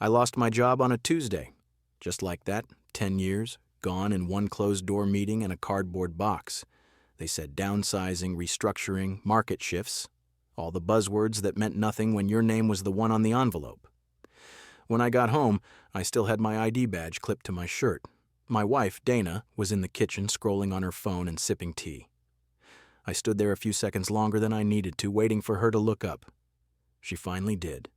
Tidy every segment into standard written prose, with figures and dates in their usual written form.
I lost my job on a Tuesday. Just like that, 10 years, gone in one closed-door meeting and a cardboard box. They said downsizing, restructuring, market shifts, all the buzzwords that meant nothing when your name was the one on the envelope. When I got home, I still had my ID badge clipped to my shirt. My wife, Dana, was in the kitchen scrolling on her phone and sipping tea. I stood there a few seconds longer than I needed to, waiting for her to look up. She finally did.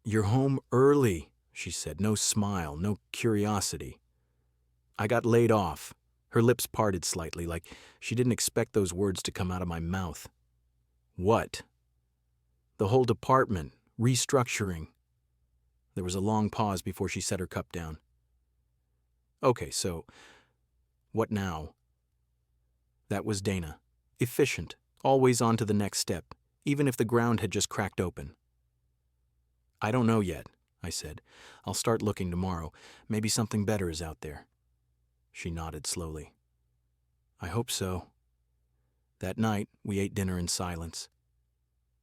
"You're home early," she said, no smile, no curiosity. "I got laid off." Her lips parted slightly, like she didn't expect those words to come out of my mouth. "What?" "The whole department, restructuring." There was a long pause before she set her cup down. "Okay, so what now?" That was Dana. Efficient, always on to the next step, even if the ground had just cracked open. "I don't know yet," I said. "I'll start looking tomorrow. Maybe something better is out there." She nodded slowly. "I hope so." That night, we ate dinner in silence.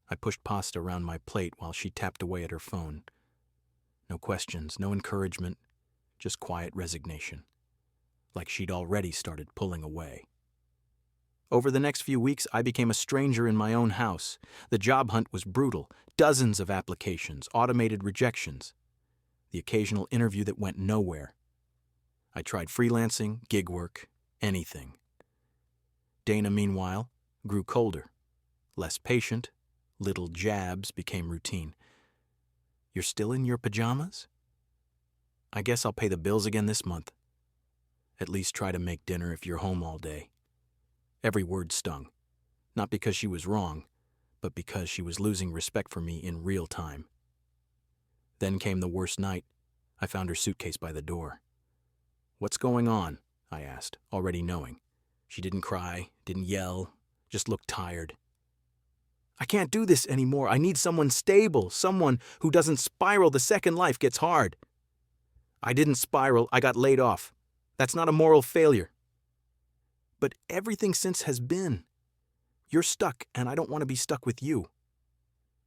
I pushed pasta around my plate while she tapped away at her phone. No questions, no encouragement, just quiet resignation. Like she'd already started pulling away. Over the next few weeks, I became a stranger in my own house. The job hunt was brutal. Dozens of applications, automated rejections. The occasional interview that went nowhere. I tried freelancing, gig work, anything. Dana, meanwhile, grew colder. Less patient, little jabs became routine. "You're still in your pajamas?" "I guess I'll pay the bills again this month." "At least try to make dinner if you're home all day." Every word stung. Not because she was wrong, but because she was losing respect for me in real time. Then came the worst night. I found her suitcase by the door. "What's going on?" I asked, already knowing. She didn't cry, didn't yell, just looked tired. "I can't do this anymore. I need someone stable, someone who doesn't spiral the second life gets hard." "I didn't spiral. I got laid off. That's not a moral failure." "But everything since has been. You're stuck, and I don't want to be stuck with you."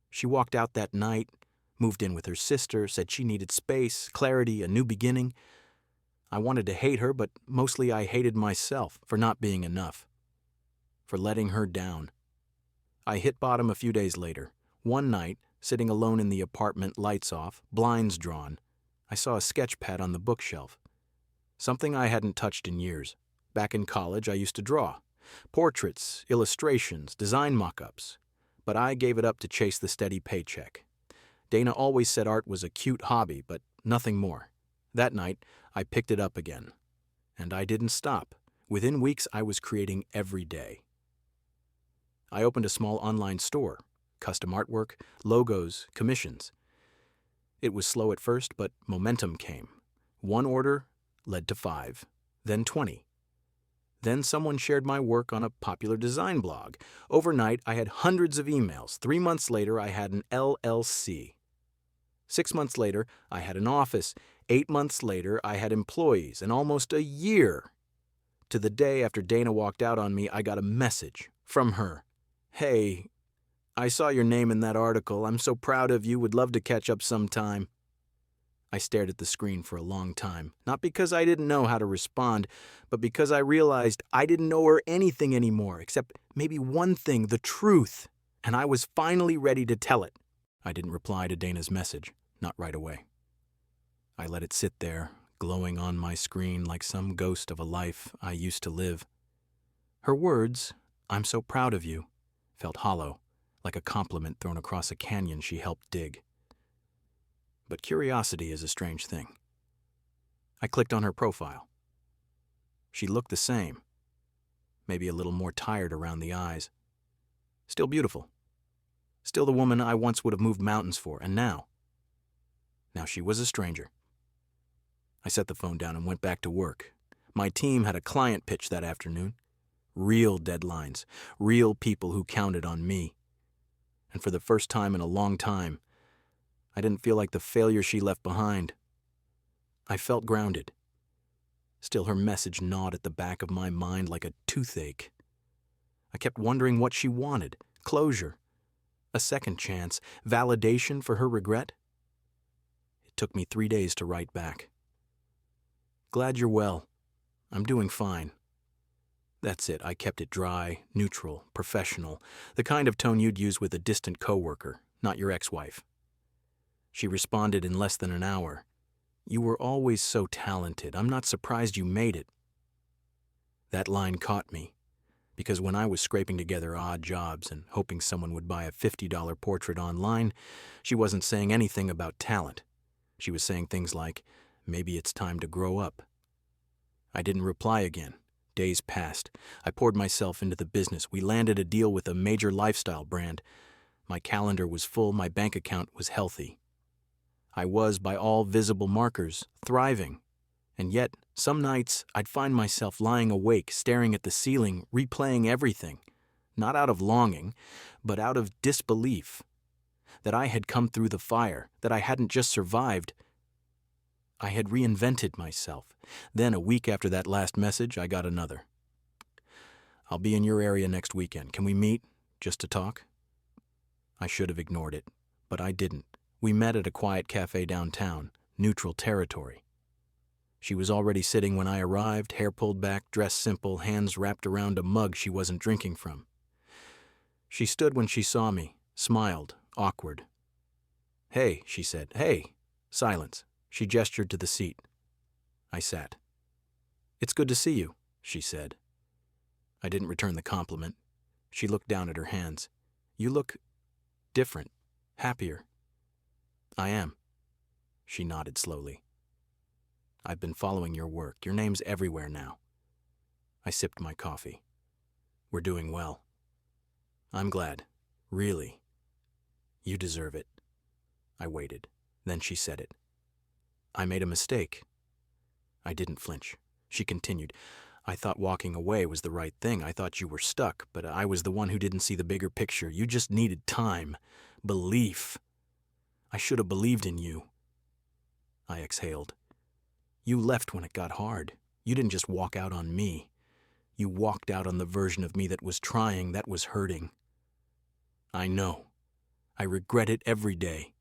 She walked out that night, moved in with her sister, said she needed space, clarity, a new beginning. I wanted to hate her, but mostly I hated myself for not being enough, for letting her down. I hit bottom a few days later. One night, sitting alone in the apartment, lights off, blinds drawn, I saw a sketch pad on the bookshelf. Something I hadn't touched in years. Back in college, I used to draw. Portraits, illustrations, design mock-ups. But I gave it up to chase the steady paycheck. Dana always said art was a cute hobby, but nothing more. That night, I picked it up again. And I didn't stop. Within weeks, I was creating every day. I opened a small online store. Custom artwork, logos, commissions. It was slow at first, but momentum came. One order led to 5, then 20. Then someone shared my work on a popular design blog. Overnight, I had hundreds of emails. 3 months later, I had an LLC. 6 months later, I had an office. 8 months later, I had employees. And almost a year. To the day after Dana walked out on me, I got a message from her. "Hey, I saw your name in that article. I'm so proud of you. Would love to catch up sometime." I stared at the screen for a long time, not because I didn't know how to respond, but because I realized I didn't know her anything anymore, except maybe one thing, the truth, and I was finally ready to tell it. I didn't reply to Dana's message, not right away. I let it sit there, glowing on my screen like some ghost of a life I used to live. Her words, "I'm so proud of you," felt hollow, like a compliment thrown across a canyon she helped dig. But curiosity is a strange thing. I clicked on her profile. She looked the same, maybe a little more tired around the eyes. Still beautiful. Still the woman I once would have moved mountains for, and now she was a stranger. I set the phone down and went back to work. My team had a client pitch that afternoon. Real deadlines, real people who counted on me. And for the first time in a long time, I didn't feel like the failure she left behind. I felt grounded. Still, her message gnawed at the back of my mind like a toothache. I kept wondering what she wanted. Closure. A second chance. Validation for her regret. It took me 3 days to write back. Glad you're well. I'm doing fine. That's it. I kept it dry, neutral, professional, the kind of tone you'd use with a distant coworker, not your ex-wife. She responded in less than an hour. You were always so talented. I'm not surprised you made it. That line caught me, because when I was scraping together odd jobs and hoping someone would buy a $50 portrait online, she wasn't saying anything about talent. She was saying things like, maybe it's time to grow up. I didn't reply again. Days passed. I poured myself into the business. We landed a deal with a major lifestyle brand. My calendar was full. My bank account was healthy. I was, by all visible markers, thriving. And yet, some nights, I'd find myself lying awake, staring at the ceiling, replaying everything. Not out of longing, but out of disbelief. That I had come through the fire, that I hadn't just survived. I had reinvented myself. Then, a week after that last message, I got another. I'll be in your area next weekend. Can we meet, just to talk? I should have ignored it, but I didn't. We met at a quiet cafe downtown, neutral territory. She was already sitting when I arrived, hair pulled back, dressed simple, hands wrapped around a mug she wasn't drinking from. She stood when she saw me, smiled, awkward. Hey, she said. Hey. Silence. She gestured to the seat. I sat. It's good to see you, she said. I didn't return the compliment. She looked down at her hands. You look different, happier. I am. She nodded slowly. I've been following your work. Your name's everywhere now. I sipped my coffee. We're doing well. I'm glad. Really. You deserve it. I waited. Then she said it. I made a mistake. I didn't flinch. She continued. I thought walking away was the right thing. I thought you were stuck, but I was the one who didn't see the bigger picture. You just needed time. Belief. I should have believed in you. I exhaled. You left when it got hard. You didn't just walk out on me. You walked out on the version of me that was trying, that was hurting. I know. I regret it every day.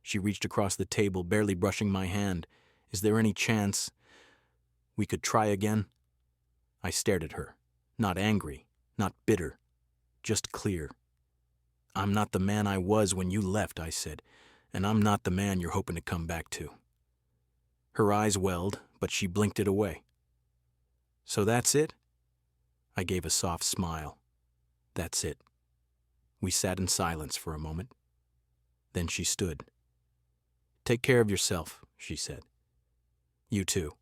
She reached across the table, barely brushing my hand. Is there any chance we could try again? I stared at her. Not angry, not bitter, just clear. I'm not the man I was when you left, I said, and I'm not the man you're hoping to come back to. Her eyes welled, but she blinked it away. So that's it? I gave a soft smile. That's it. We sat in silence for a moment. Then she stood. Take care of yourself, she said. You too.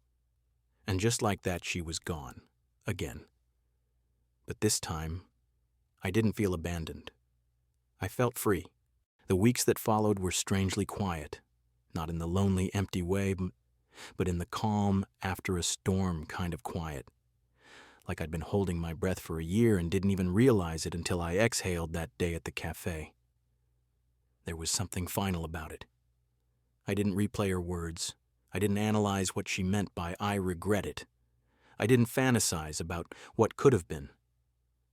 And just like that, she was gone. Again. But this time, I didn't feel abandoned. I felt free. The weeks that followed were strangely quiet, not in the lonely, empty way, but in the calm, after-a-storm kind of quiet. Like I'd been holding my breath for a year and didn't even realize it until I exhaled that day at the cafe. There was something final about it. I didn't replay her words. I didn't analyze what she meant by I regret it. I didn't fantasize about what could have been.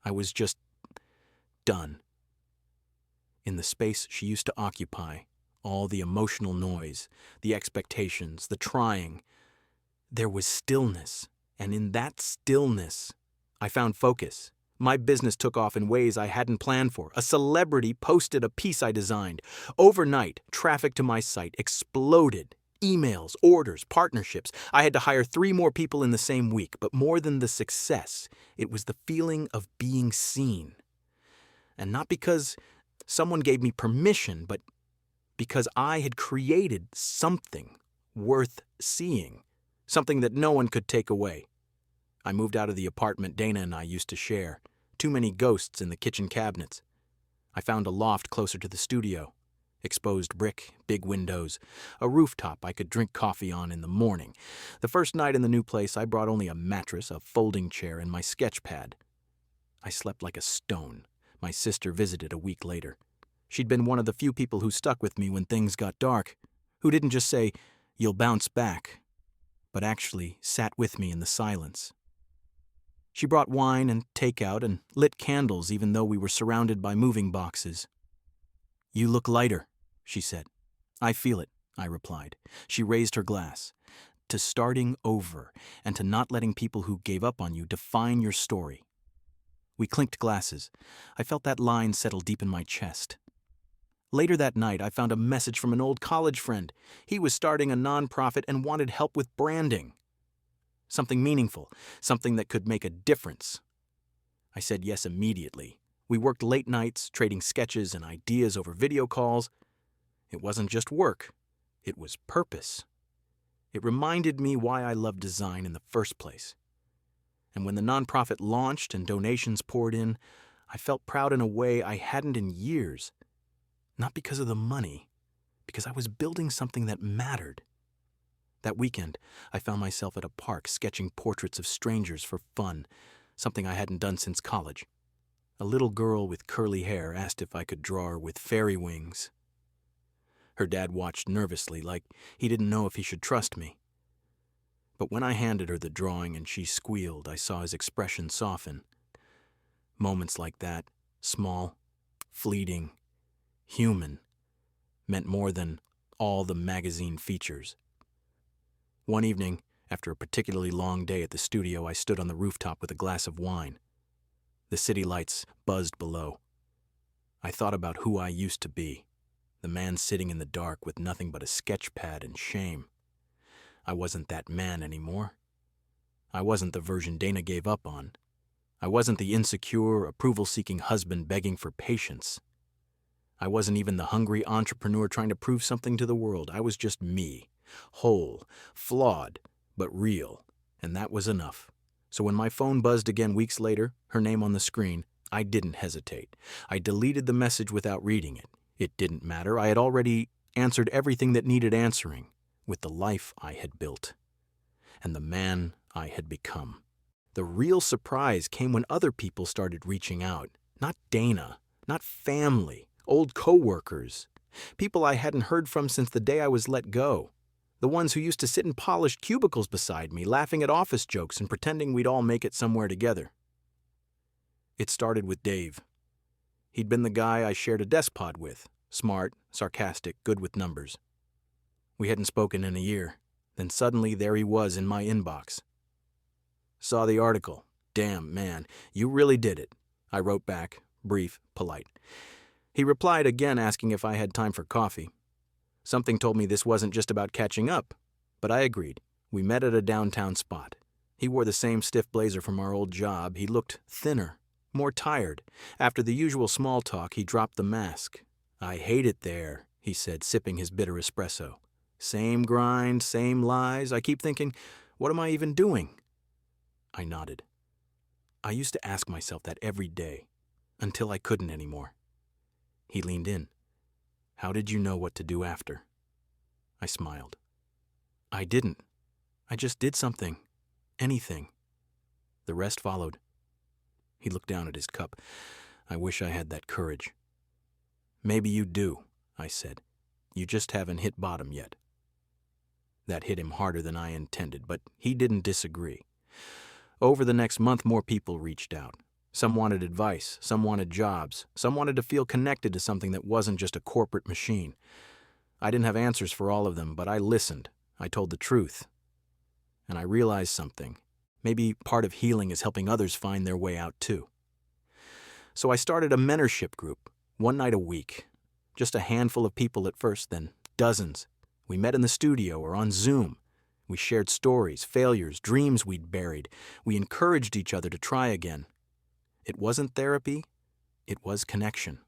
I was just done. In the space she used to occupy, all the emotional noise, the expectations, the trying, there was stillness, and in that stillness, I found focus. My business took off in ways I hadn't planned for. A celebrity posted a piece I designed. Overnight, traffic to my site exploded. Emails, orders, partnerships. I had to hire 3 more people in the same week, but more than the success, it was the feeling of being seen. And not because someone gave me permission, but because I had created something worth seeing, something that no one could take away. I moved out of the apartment Dana and I used to share. Too many ghosts in the kitchen cabinets. I found a loft closer to the studio. Exposed brick, big windows, a rooftop I could drink coffee on in the morning. The first night in the new place, I brought only a mattress, a folding chair, and my sketch pad. I slept like a stone. My sister visited a week later. She'd been one of the few people who stuck with me when things got dark, who didn't just say, "You'll bounce back," but actually sat with me in the silence. She brought wine and takeout and lit candles even though we were surrounded by moving boxes. You look lighter, she said. I feel it. I replied. She raised her glass. To starting over, and to not letting people who gave up on you define your story. We clinked glasses. I felt that line settle deep in my chest. Later that night, I found a message from an old college friend. He was starting a nonprofit and wanted help with branding. Something meaningful, something that could make a difference. I said yes immediately. We worked late nights, trading sketches and ideas over video calls. It wasn't just work. It was purpose. It reminded me why I loved design in the first place. And when the nonprofit launched and donations poured in, I felt proud in a way I hadn't in years. Not because of the money, because I was building something that mattered. That weekend, I found myself at a park sketching portraits of strangers for fun, something I hadn't done since college. A little girl with curly hair asked if I could draw her with fairy wings. Her dad watched nervously, like he didn't know if he should trust me. But when I handed her the drawing and she squealed, I saw his expression soften. Moments like that, small, fleeting, human, meant more than all the magazine features. One evening, after a particularly long day at the studio, I stood on the rooftop with a glass of wine. The city lights buzzed below. I thought about who I used to be. The man sitting in the dark with nothing but a sketch pad and shame. I wasn't that man anymore. I wasn't the version Dana gave up on. I wasn't the insecure, approval-seeking husband begging for patience. I wasn't even the hungry entrepreneur trying to prove something to the world. I was just me, whole, flawed, but real, and that was enough. So when my phone buzzed again weeks later, her name on the screen, I didn't hesitate. I deleted the message without reading it. It didn't matter. I had already answered everything that needed answering with the life I had built and the man I had become. The real surprise came when other people started reaching out. Not Dana, not family, old coworkers, people I hadn't heard from since the day I was let go. The ones who used to sit in polished cubicles beside me, laughing at office jokes and pretending we'd all make it somewhere together. It started with Dave. He'd been the guy I shared a desk pod with, smart, sarcastic, good with numbers. We hadn't spoken in a year. Then suddenly there he was in my inbox. Saw the article. Damn, man, you really did it. I wrote back, brief, polite. He replied again asking if I had time for coffee. Something told me this wasn't just about catching up, but I agreed. We met at a downtown spot. He wore the same stiff blazer from our old job. He looked thinner, more tired. After the usual small talk, he dropped the mask. I hate it there, he said, sipping his bitter espresso. Same grind, same lies. I keep thinking, what am I even doing? I nodded. I used to ask myself that every day, until I couldn't anymore. He leaned in. How did you know what to do after? I smiled. I didn't. I just did something. Anything. The rest followed. He looked down at his cup. I wish I had that courage. Maybe you do, I said. You just haven't hit bottom yet. That hit him harder than I intended, but he didn't disagree. Over the next month, more people reached out. Some wanted advice, some wanted jobs, some wanted to feel connected to something that wasn't just a corporate machine. I didn't have answers for all of them, but I listened. I told the truth. And I realized something. Maybe part of healing is helping others find their way out too. So I started a mentorship group, one night a week. Just a handful of people at first, then dozens. We met in the studio or on Zoom. We shared stories, failures, dreams we'd buried. We encouraged each other to try again. It wasn't therapy, it was connection.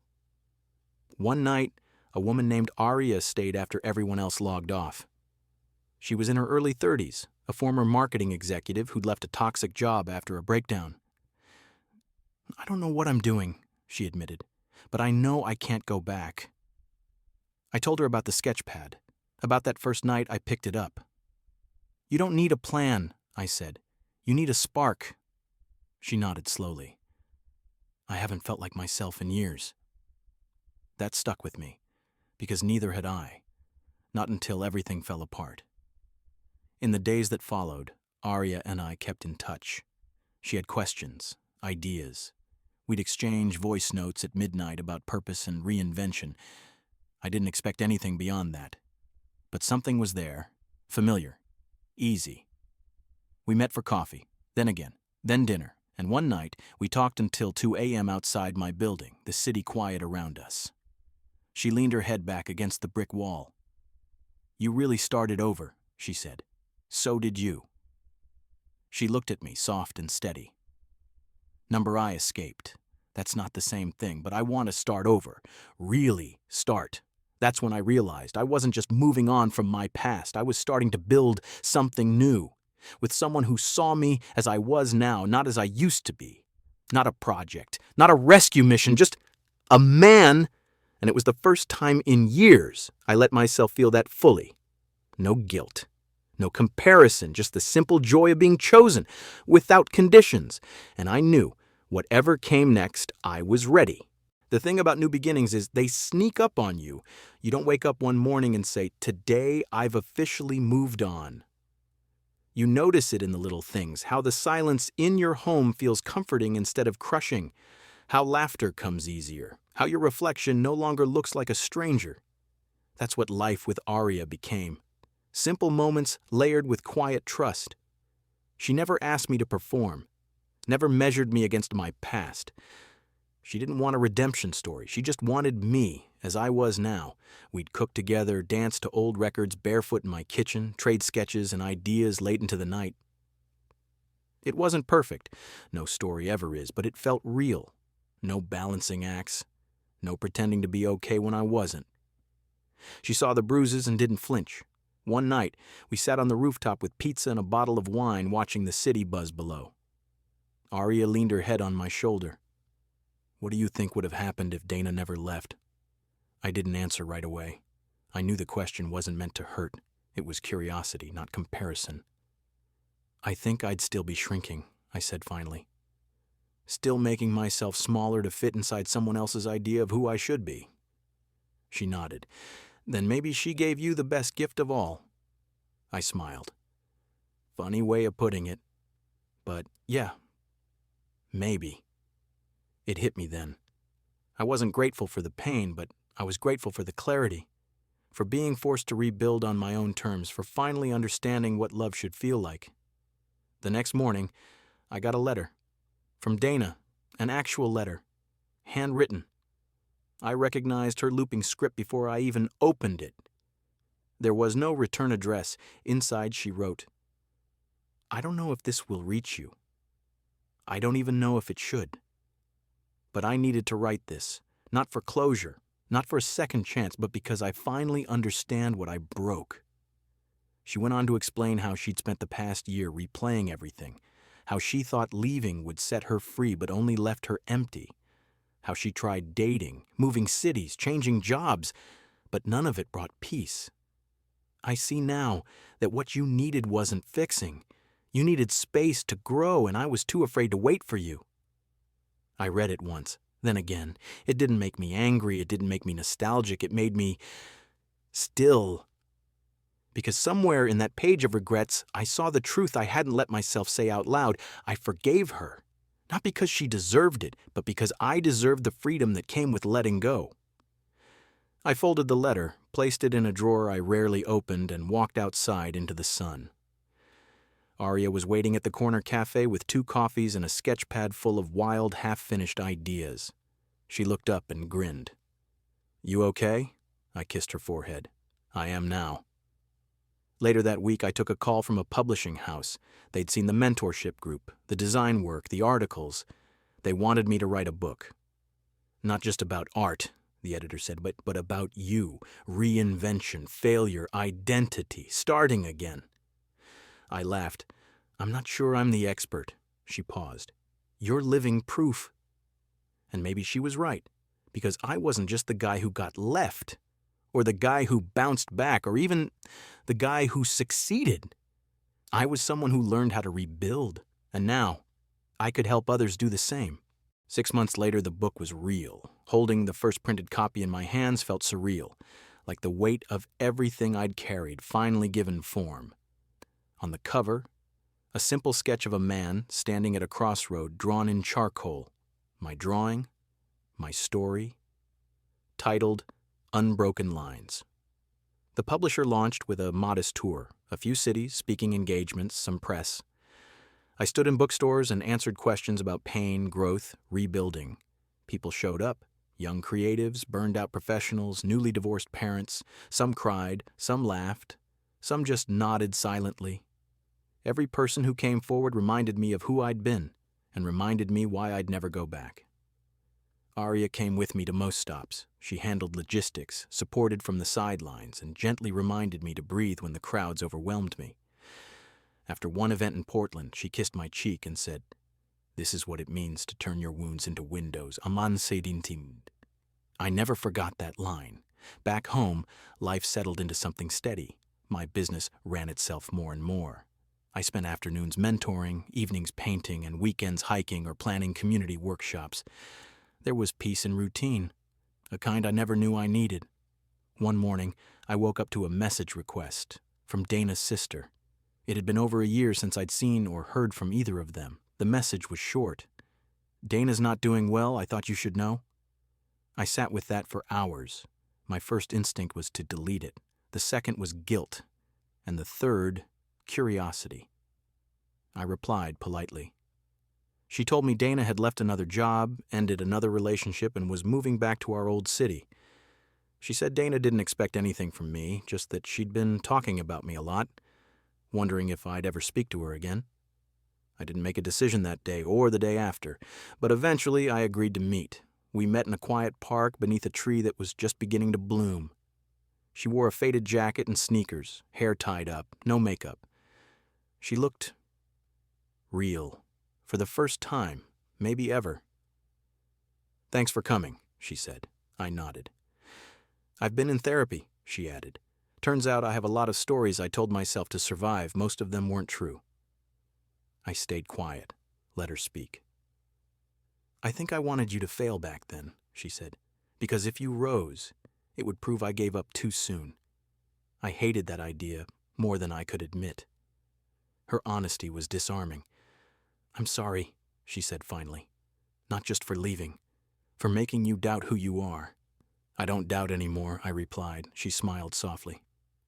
One night, a woman named Aria stayed after everyone else logged off. She was in her early 30s, a former marketing executive who'd left a toxic job after a breakdown. I don't know what I'm doing, she admitted, but I know I can't go back. I told her about the sketch pad, about that first night I picked it up. You don't need a plan, I said. You need a spark. She nodded slowly. I haven't felt like myself in years. That stuck with me, because neither had I, not until everything fell apart. In the days that followed, Aria and I kept in touch. She had questions, ideas. We'd exchange voice notes at midnight about purpose and reinvention. I didn't expect anything beyond that. But something was there, familiar, easy. We met for coffee, then again, then dinner, and one night we talked until 2 a.m. outside my building, the city quiet around us. She leaned her head back against the brick wall. "You really started over," she said. "So did you." She looked at me, soft and steady. "Number I escaped. That's not the same thing, but I want to start over. Really start." That's when I realized I wasn't just moving on from my past. I was starting to build something new, with someone who saw me as I was now, not as I used to be. Not a project, not a rescue mission, just a man. And it was the first time in years I let myself feel that fully. No guilt, no comparison, just the simple joy of being chosen, without conditions. And I knew, whatever came next, I was ready. The thing about new beginnings is they sneak up on you. You don't wake up one morning and say, "Today I've officially moved on." You notice it in the little things, how the silence in your home feels comforting instead of crushing, how laughter comes easier, how your reflection no longer looks like a stranger. That's what life with Aria became. Simple moments layered with quiet trust. She never asked me to perform, never measured me against my past. She didn't want a redemption story. She just wanted me, as I was now. We'd cook together, dance to old records barefoot in my kitchen, trade sketches and ideas late into the night. It wasn't perfect. No story ever is, but it felt real. No balancing acts. No pretending to be okay when I wasn't. She saw the bruises and didn't flinch. One night, we sat on the rooftop with pizza and a bottle of wine watching the city buzz below. Aria leaned her head on my shoulder. "What do you think would have happened if Dana never left?" I didn't answer right away. I knew the question wasn't meant to hurt. It was curiosity, not comparison. "I think I'd still be shrinking," I said finally. "Still making myself smaller to fit inside someone else's idea of who I should be." She nodded. "Then maybe she gave you the best gift of all." I smiled. Funny way of putting it. But yeah, maybe. It hit me then. I wasn't grateful for the pain, but I was grateful for the clarity, for being forced to rebuild on my own terms, for finally understanding what love should feel like. The next morning, I got a letter. From Dana, an actual letter. Handwritten. I recognized her looping script before I even opened it. There was no return address. Inside she wrote, "I don't know if this will reach you. I don't even know if it should. But I needed to write this, not for closure, not for a second chance, but because I finally understand what I broke." She went on to explain how she'd spent the past year replaying everything, how she thought leaving would set her free but only left her empty, how she tried dating, moving cities, changing jobs, but none of it brought peace. "I see now that what you needed wasn't fixing. You needed space to grow, and I was too afraid to wait for you." I read it once, then again. It didn't make me angry, it didn't make me nostalgic, it made me still. Because somewhere in that page of regrets, I saw the truth I hadn't let myself say out loud. I forgave her, not because she deserved it, but because I deserved the freedom that came with letting go. I folded the letter, placed it in a drawer I rarely opened, and walked outside into the sun. Aria was waiting at the corner cafe with 2 coffees and a sketch pad full of wild, half-finished ideas. She looked up and grinned. "You okay?" I kissed her forehead. "I am now." Later that week, I took a call from a publishing house. They'd seen the mentorship group, the design work, the articles. They wanted me to write a book. "Not just about art," the editor said, but about you, reinvention, failure, identity, starting again. I laughed. "I'm not sure I'm the expert." She paused. "You're living proof." And maybe she was right, because I wasn't just the guy who got left, or the guy who bounced back, or even the guy who succeeded. I was someone who learned how to rebuild, and now I could help others do the same. 6 months later, the book was real. Holding the first printed copy in my hands felt surreal, like the weight of everything I'd carried finally given form. On the cover, a simple sketch of a man standing at a crossroad drawn in charcoal. My drawing, my story, titled Unbroken Lines. The publisher launched with a modest tour, a few cities, speaking engagements, some press. I stood in bookstores and answered questions about pain, growth, rebuilding. People showed up. Young creatives, burned-out professionals, newly divorced parents. Some cried, some laughed, some just nodded silently. Every person who came forward reminded me of who I'd been and reminded me why I'd never go back. Aria came with me to most stops. She handled logistics, supported from the sidelines, and gently reminded me to breathe when the crowds overwhelmed me. After one event in Portland, she kissed my cheek and said, "This is what it means to turn your wounds into windows. Aman sedintim." I never forgot that line. Back home, life settled into something steady. My business ran itself more and more. I spent afternoons mentoring, evenings painting, and weekends hiking or planning community workshops. There was peace and routine, a kind I never knew I needed. One morning, I woke up to a message request from Dana's sister. It had been over a year since I'd seen or heard from either of them. The message was short. "Dana's not doing well, I thought you should know." I sat with that for hours. My first instinct was to delete it. The second was guilt. And the third, curiosity. I replied politely. She told me Dana had left another job, ended another relationship, and was moving back to our old city. She said Dana didn't expect anything from me, just that she'd been talking about me a lot, wondering if I'd ever speak to her again. I didn't make a decision that day or the day after, but eventually I agreed to meet. We met in a quiet park beneath a tree that was just beginning to bloom. She wore a faded jacket and sneakers, hair tied up, no makeup. She looked real. For the first time, maybe ever. "Thanks for coming," she said. I nodded. "I've been in therapy," she added. "Turns out I have a lot of stories I told myself to survive. Most of them weren't true." I stayed quiet, let her speak. "I think I wanted you to fail back then," she said, "because if you rose, it would prove I gave up too soon. I hated that idea more than I could admit." Her honesty was disarming. "I'm sorry," she said finally. "Not just for leaving, for making you doubt who you are." "I don't doubt anymore," I replied. She smiled softly.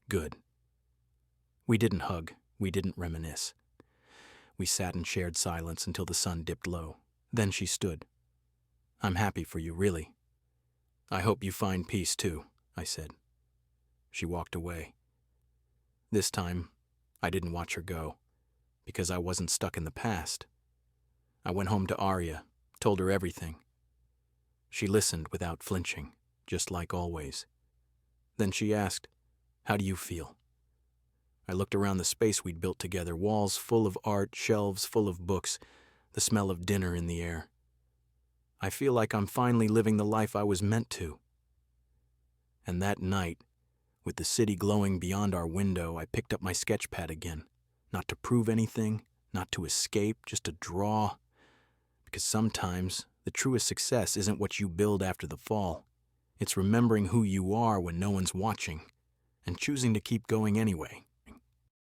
"Good." We didn't hug. We didn't reminisce. We sat in shared silence until the sun dipped low. Then she stood. "I'm happy for you, really." "I hope you find peace, too," I said. She walked away. This time, I didn't watch her go, because I wasn't stuck in the past. I went home to Arya, told her everything. She listened without flinching, just like always. Then she asked, "How do you feel?" I looked around the space we'd built together, walls full of art, shelves full of books, the smell of dinner in the air. "I feel like I'm finally living the life I was meant to." And that night, with the city glowing beyond our window, I picked up my sketch pad again, not to prove anything, not to escape, just to draw. Because sometimes the truest success isn't what you build after the fall. It's remembering who you are when no one's watching, and choosing to keep going anyway.